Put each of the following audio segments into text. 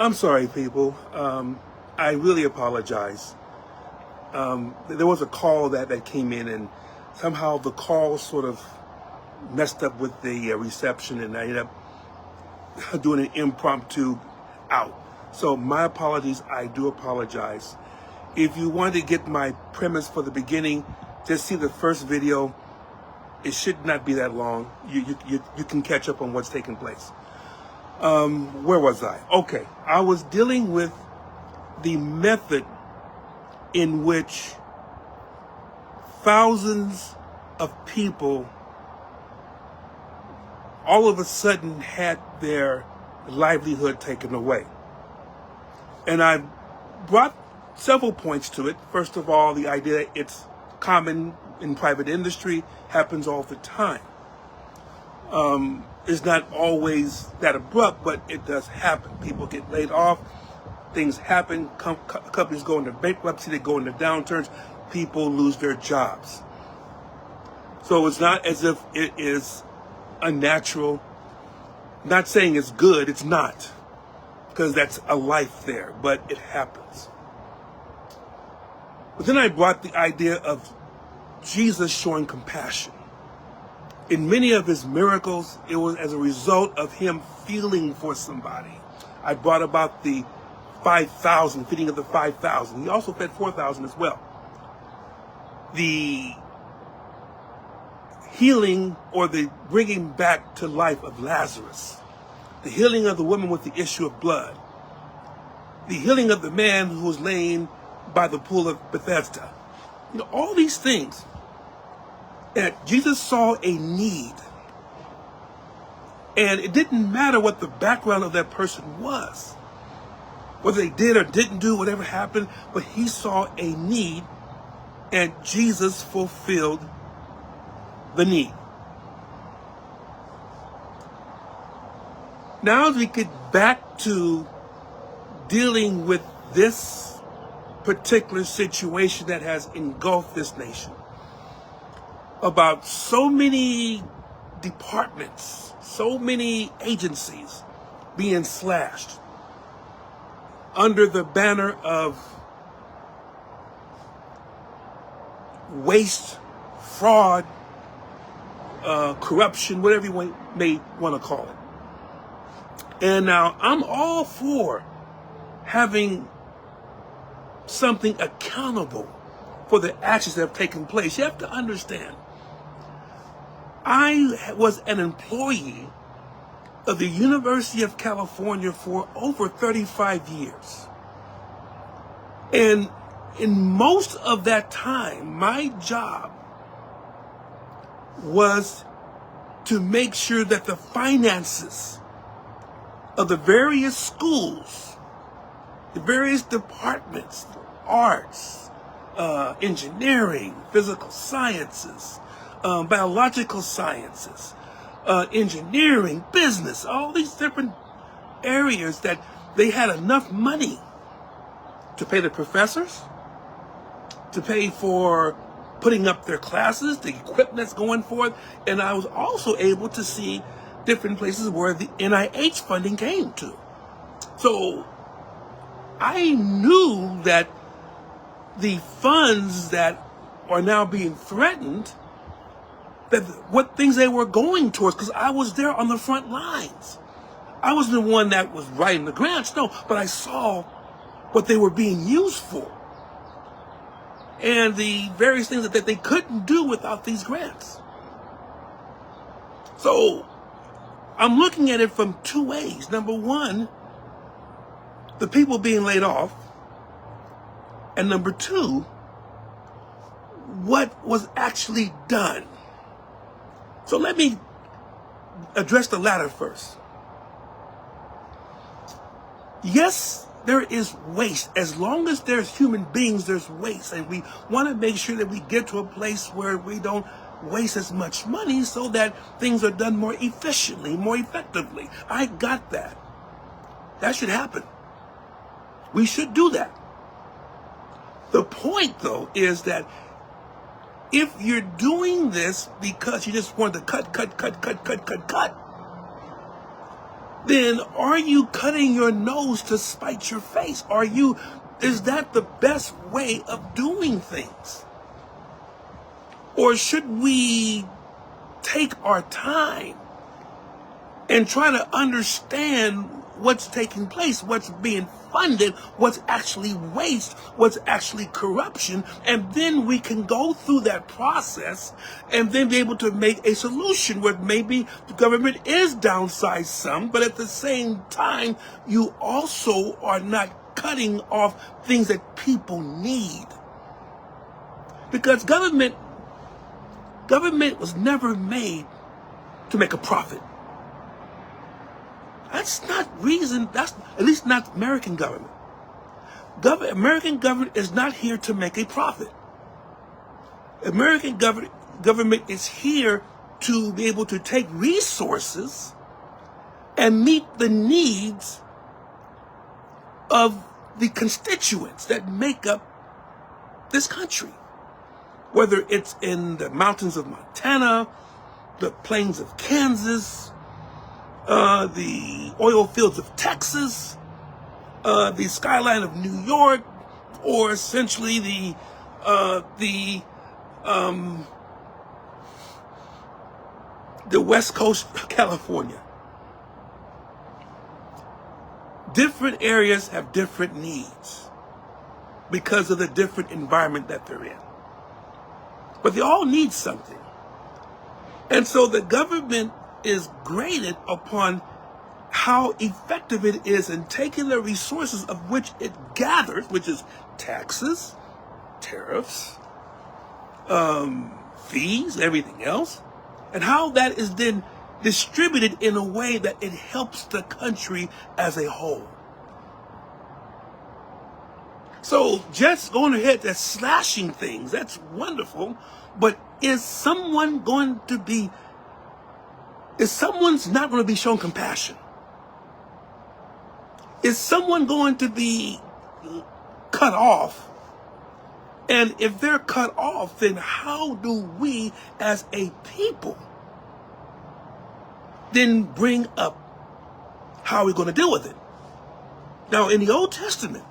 I'm sorry, people. I really apologize. There was a call that came in, and somehow the call sort of messed up with the reception, and I ended up doing an impromptu out. So my apologies. I do apologize. If you want to get my premise for the beginning, just see the first video. It should not be that long. You can catch up on what's taking place. Where was I? Okay, I was dealing with the method in which thousands of people all of a sudden had their livelihood taken away. And I brought several points to it. First of all, the idea that it's common in private industry, happens all the time. It's not always that abrupt, but it does happen. People get laid off, things happen, companies go into bankruptcy, they go into downturns, people lose their jobs. So it's not as if it is unnatural. Not saying it's good, it's not, because that's a life there, but it happens. But then I brought the idea of Jesus showing compassion. In many of his miracles, it was as a result of him feeling for somebody. I brought about the 5,000, feeding of the 5,000. He also fed 4,000 as well. The healing or the bringing back to life of Lazarus. The healing of the woman with the issue of blood. The healing of the man who was laying by the pool of Bethesda. You know, all these things. And Jesus saw a need. And it didn't matter what the background of that person was. Whether they did or didn't do whatever happened, but he saw a need and Jesus fulfilled the need. Now as we get back to dealing with this particular situation that has engulfed this nation, about so many departments, so many agencies being slashed under the banner of waste, fraud, corruption, whatever you may want to call it. And now I'm all for having something accountable for the actions that have taken place. You have to understand, I was an employee of the University of California for over 35 years. And in most of that time, my job was to make sure that the finances of the various schools, the various departments, arts, engineering, physical sciences, biological sciences, engineering, business, all these different areas, that they had enough money to pay the professors, to pay for putting up their classes, the equipment that's going forth. And I was also able to see different places where the NIH funding came to. So I knew that the funds that are now being threatened, that what things they were going towards, because I was there on the front lines. I wasn't the one that was writing the grants, no, but I saw what they were being used for and the various things that they couldn't do without these grants. So I'm looking at it from two ways. Number one, the people being laid off. And number two, what was actually done. So let me address the latter first. Yes, there is waste. As long as there's human beings, there's waste. And we want to make sure that we get to a place where we don't waste as much money so that things are done more efficiently, more effectively. I got that. That should happen. We should do that. The point, though, is that if you're doing this because you just want to cut, then are you cutting your nose to spite your face? Is that the best way of doing things? Or should we take our time and try to understand what's taking place, what's being funded, what's actually waste, what's actually corruption, and then we can go through that process and then be able to make a solution where maybe the government is downsized some, but at the same time, you also are not cutting off things that people need. Because government was never made to make a profit. That's not reason, that's at least not American government. American government is not here to make a profit. American government is here to be able to take resources and meet the needs of the constituents that make up this country. Whether it's in the mountains of Montana, the plains of Kansas, the oil fields of Texas, the skyline of New York, or essentially the West Coast of California. Different areas have different needs because of the different environment that they're in. But they all need something. And so the government is graded upon how effective it is in taking the resources of which it gathers, which is taxes, tariffs, fees, everything else, and how that is then distributed in a way that it helps the country as a whole. So just going ahead and slashing things, that's wonderful, but is someone's not going to be shown compassion? Is someone going to be cut off? And if they're cut off, then how do we as a people then bring up how we're going to deal with it? Now, in the Old Testament,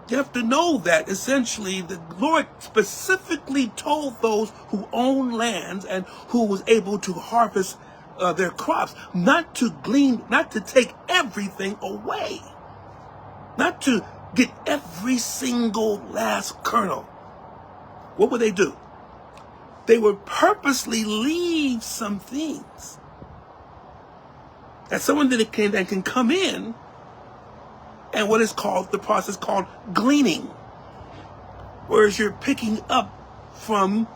you have to know that essentially the Lord specifically told those who own lands and who was able to harvest their crops not to glean, not to take everything away, not to get every single last kernel. What would they do? They would purposely leave some things. As someone that can come in and what is called, the process called gleaning, whereas you're picking up from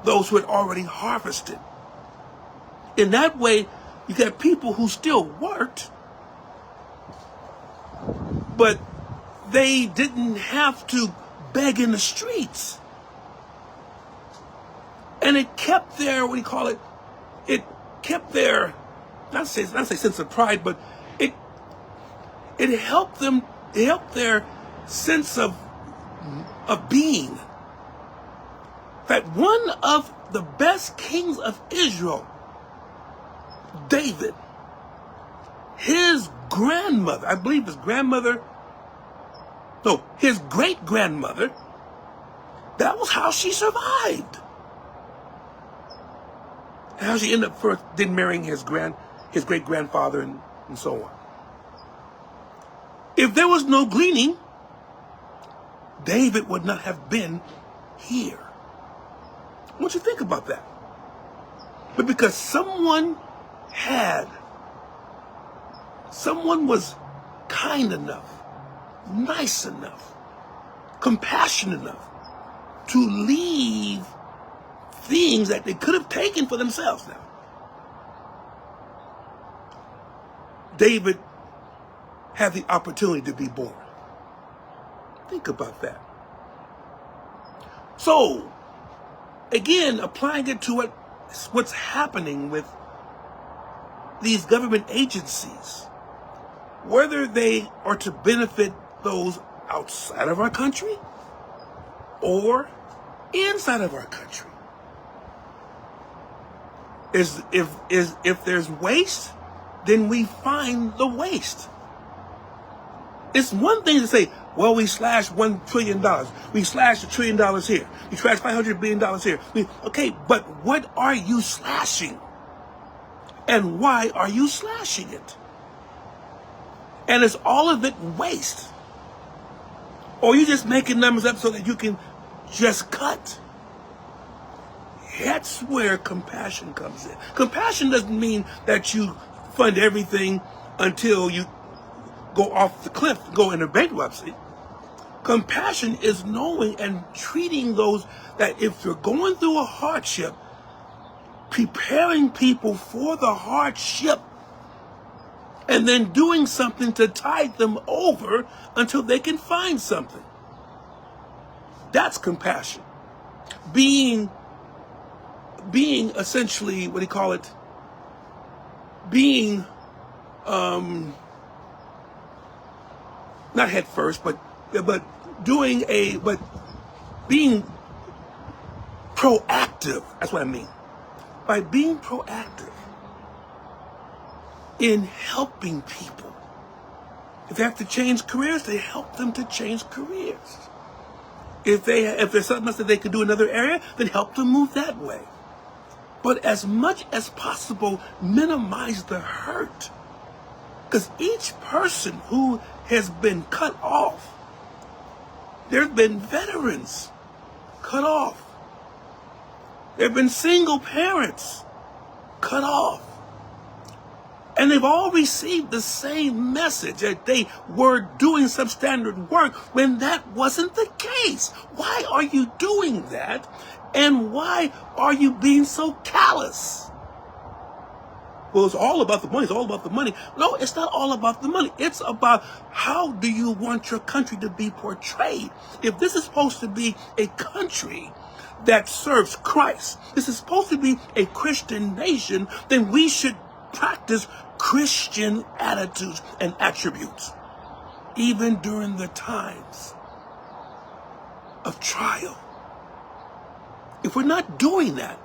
those who had already harvested. In that way, you got people who still worked, but they didn't have to beg in the streets. And it kept their, it kept their, not say sense of pride, but it helped them, it helped their sense of being. In fact, one of the best kings of Israel, David, his grandmother, I believe his great-grandmother, that was how she survived. How she ended up first then marrying his great-grandfather and so on. If there was no gleaning, David would not have been here. I want you to think about that. But because someone was kind enough, nice enough, compassionate enough to leave things that they could have taken for themselves now. David had the opportunity to be born. Think about that. So, again, applying it to what's happening with these government agencies, whether they are to benefit those outside of our country or inside of our country. If there's waste, then we find the waste. It's one thing to say, well, we slashed $1 trillion. We slashed $1 trillion here. We slashed $500 billion here. Okay, but what are you slashing? And why are you slashing it? And is all of it waste? Or are you just making numbers up so that you can just cut? That's where compassion comes in. Compassion doesn't mean that you fund everything until you go off the cliff, go into bankruptcy. Compassion is knowing and treating those that if you're going through a hardship, preparing people for the hardship, and then doing something to tide them over until they can find something. That's compassion. Being essentially, what do you call it? Being, not head first, but being proactive. That's what I mean. By being proactive in helping people. If they have to change careers, they help them to change careers. If there's something else that they can do in another area, then help them move that way. But as much as possible, minimize the hurt. Because each person who has been cut off, there have been veterans cut off. There have been single parents cut off. And they've all received the same message that they were doing substandard work when that wasn't the case. Why are you doing that? And why are you being so callous? Well, it's all about the money. It's all about the money. No, it's not all about the money. It's about how do you want your country to be portrayed? If this is supposed to be a country that serves Christ, this is supposed to be a Christian nation, then we should practice Christian attitudes and attributes, even during the times of trial. If we're not doing that,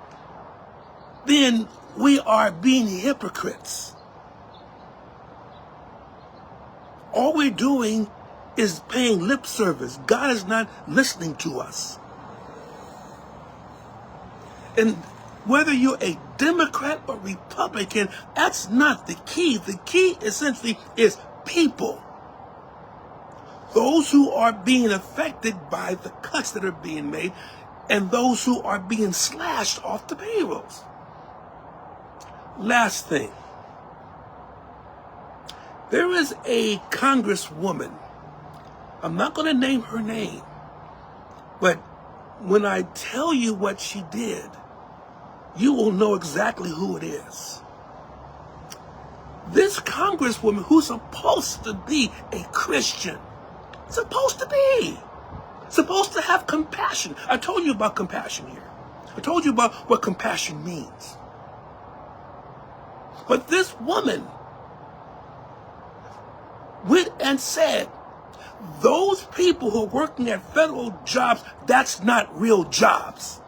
then we are being hypocrites. All we're doing is paying lip service. God is not listening to us. And whether you're a Democrat or Republican, that's not the key. The key essentially is people. Those who are being affected by the cuts that are being made, and those who are being slashed off the payrolls. Last thing. There is a congresswoman. I'm not going to name her name, but when I tell you what she did, you will know exactly who it is. This congresswoman, who's supposed to be a Christian, supposed to have compassion. I told you about compassion here. I told you about what compassion means. But this woman went and said, those people who are working at federal jobs, that's not real jobs.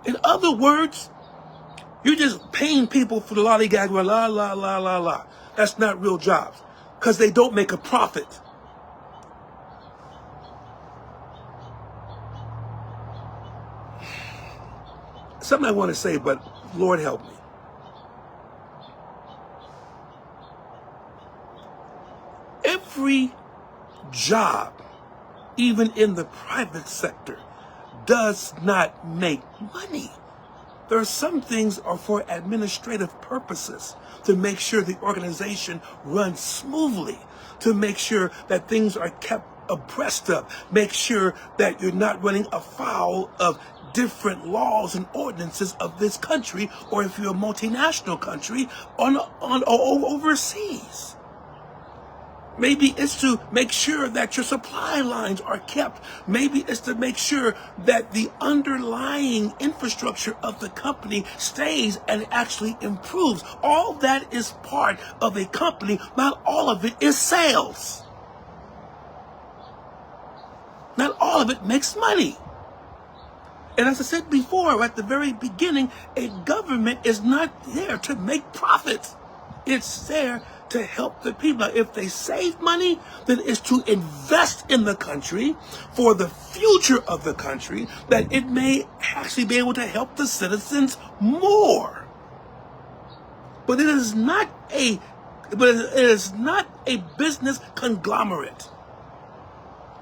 In other words, you're just paying people for the lollygag, la, la, la, la, la. That's not real jobs, because they don't make a profit. Something I want to say, but Lord help me. Every job, even in the private sector, does not make money. There are some things are for administrative purposes, to make sure the organization runs smoothly, to make sure that things are kept abreast of, make sure that you're not running afoul of different laws and ordinances of this country, or if you're a multinational country, on overseas. Maybe it's to make sure that your supply lines are kept. Maybe it's to make sure that the underlying infrastructure of the company stays and actually improves. All that is part of a company. Not all of it is sales. Not all of it makes money. And as I said before, at the very beginning, a government is not there to make profits. It's there to help the people. Now, if they save money, then it's to invest in the country for the future of the country, that it may actually be able to help the citizens more. But it is not a business conglomerate.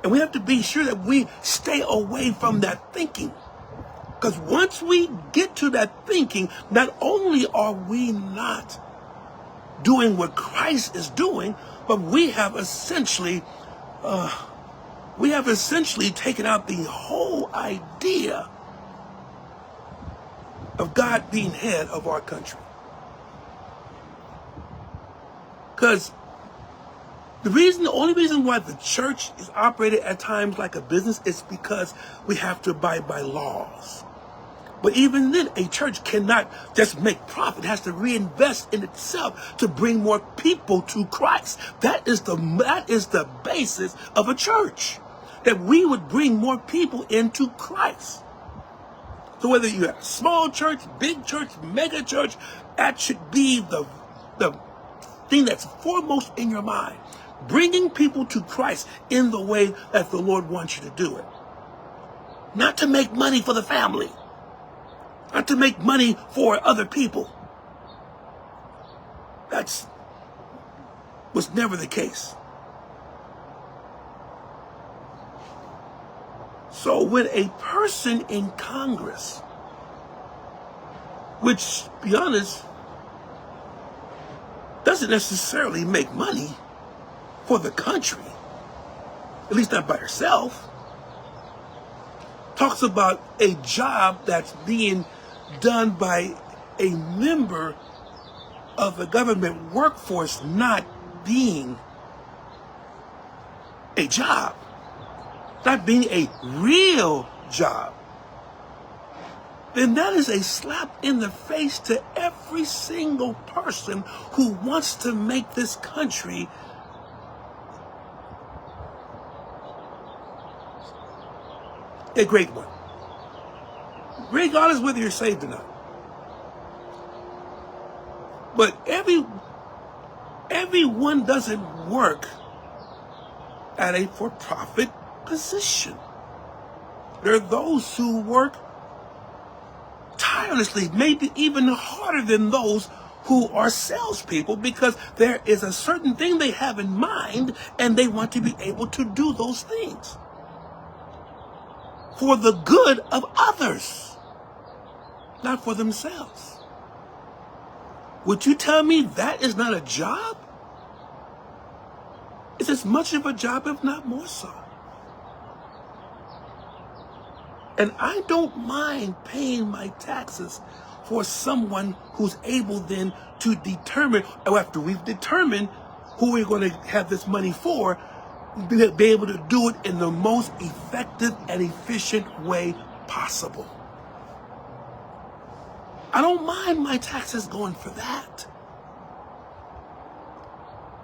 And we have to be sure that we stay away from that thinking. Because once we get to that thinking, not only are we not doing what Christ is doing, but we have essentially taken out the whole idea of God being head of our country. Because the only reason why the church is operated at times like a business is because we have to abide by laws. But even then, a church cannot just make profit. It has to reinvest in itself to bring more people to Christ. That is the basis of a church, that we would bring more people into Christ. So whether you have a small church, big church, mega church, that should be the thing that's foremost in your mind. Bringing people to Christ in the way that the Lord wants you to do it. Not to make money for the family. Not to make money for other people. That was never the case. So when a person in Congress, which, to be honest, doesn't necessarily make money for the country, at least not by herself, talks about a job that's being done by a member of the government workforce not being a job, not being a real job, then that is a slap in the face to every single person who wants to make this country a great one, regardless whether you're saved or not. But everyone doesn't work at a for-profit position. There are those who work tirelessly, maybe even harder than those who are salespeople, because there is a certain thing they have in mind and they want to be able to do those things for the good of others, not for themselves. Would you tell me that is not a job? It's as much of a job, if not more so. And I don't mind paying my taxes for someone who's able then to determine, or after we've determined who we're going to have this money for, be able to do it in the most effective and efficient way possible. I don't mind my taxes going for that.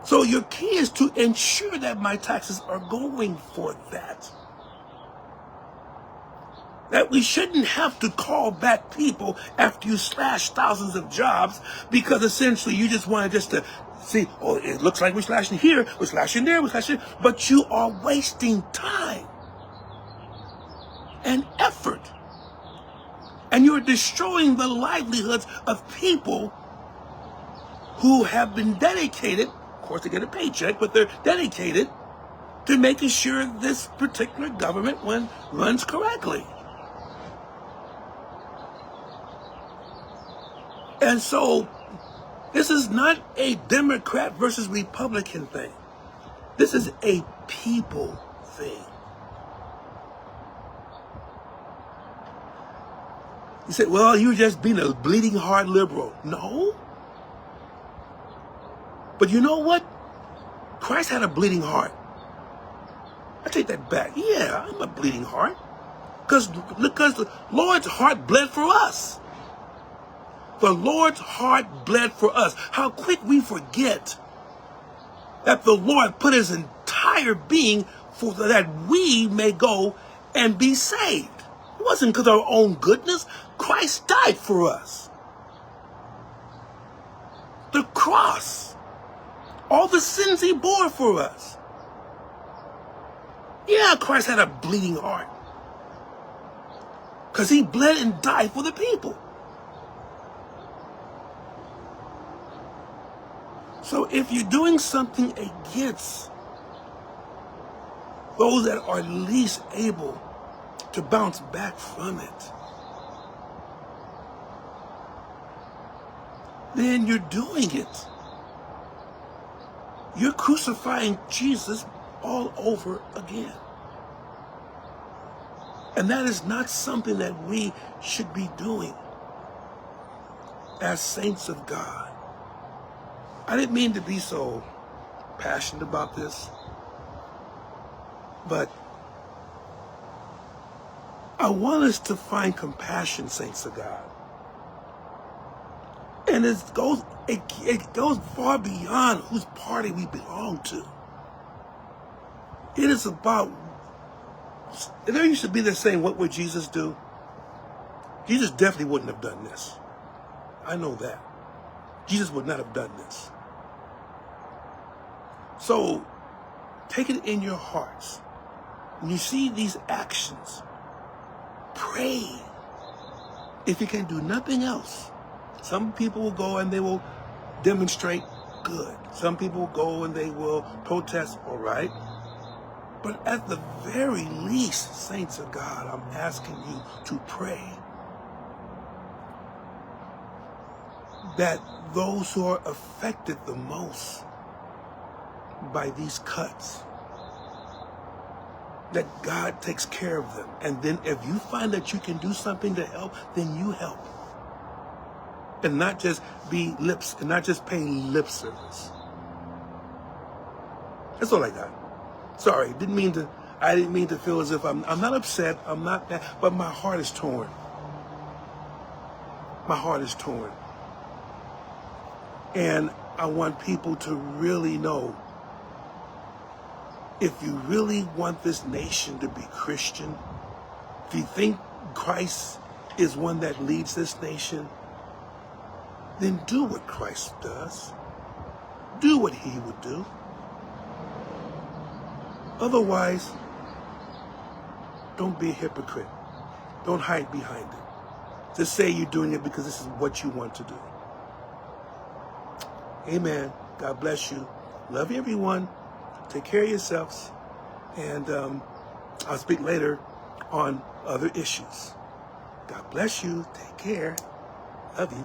So your key is to ensure that my taxes are going for that. That we shouldn't have to call back people after you slash thousands of jobs, because essentially you just want to see, oh, it looks like we're slashing here, we're slashing there, we're slashing, but you are wasting time and effort. And you're destroying the livelihoods of people who have been dedicated, of course they get a paycheck, but they're dedicated to making sure this particular government runs correctly. And so, this is not a Democrat versus Republican thing. This is a people thing. You say, well, you're just being a bleeding heart liberal. No. But you know what? Christ had a bleeding heart. I take that back. Yeah, I'm a bleeding heart. Because the Lord's heart bled for us. The Lord's heart bled for us. How quick we forget that the Lord put his entire being for that we may go and be saved. wasn't because of our own goodness. Christ died for us. The cross, all the sins he bore for us. Yeah, Christ had a bleeding heart because he bled and died for the people. So if you're doing something against those that are least able to bounce back from it, then you're doing it. You're crucifying Jesus all over again. And that is not something that we should be doing as saints of God. I didn't mean to be so passionate about this, but I want us to find compassion, saints of God. And it goes far beyond whose party we belong to. It is about, there used to be this saying, what would Jesus do? Jesus definitely wouldn't have done this. I know that. Jesus would not have done this. So take it in your hearts. When you see these actions, pray. If you can do nothing else, some people will go and they will demonstrate, good. Some people will go and they will protest, all right. But at the very least, saints of God, I'm asking you to pray that those who are affected the most by these cuts, that God takes care of them. And then if you find that you can do something to help, then you help. And not just be lips, and not just pay lip service. That's all I got. Sorry, I didn't mean to feel as if I'm not upset, I'm not that, but my heart is torn. My heart is torn. And I want people to really know, if you really want this nation to be Christian, if you think Christ is one that leads this nation, then do what Christ does. Do what he would do. Otherwise, don't be a hypocrite. Don't hide behind it. Just say you're doing it because this is what you want to do. Amen. God bless you. Love everyone. Take care of yourselves. And I'll speak later on other issues. God bless you. Take care. Love you.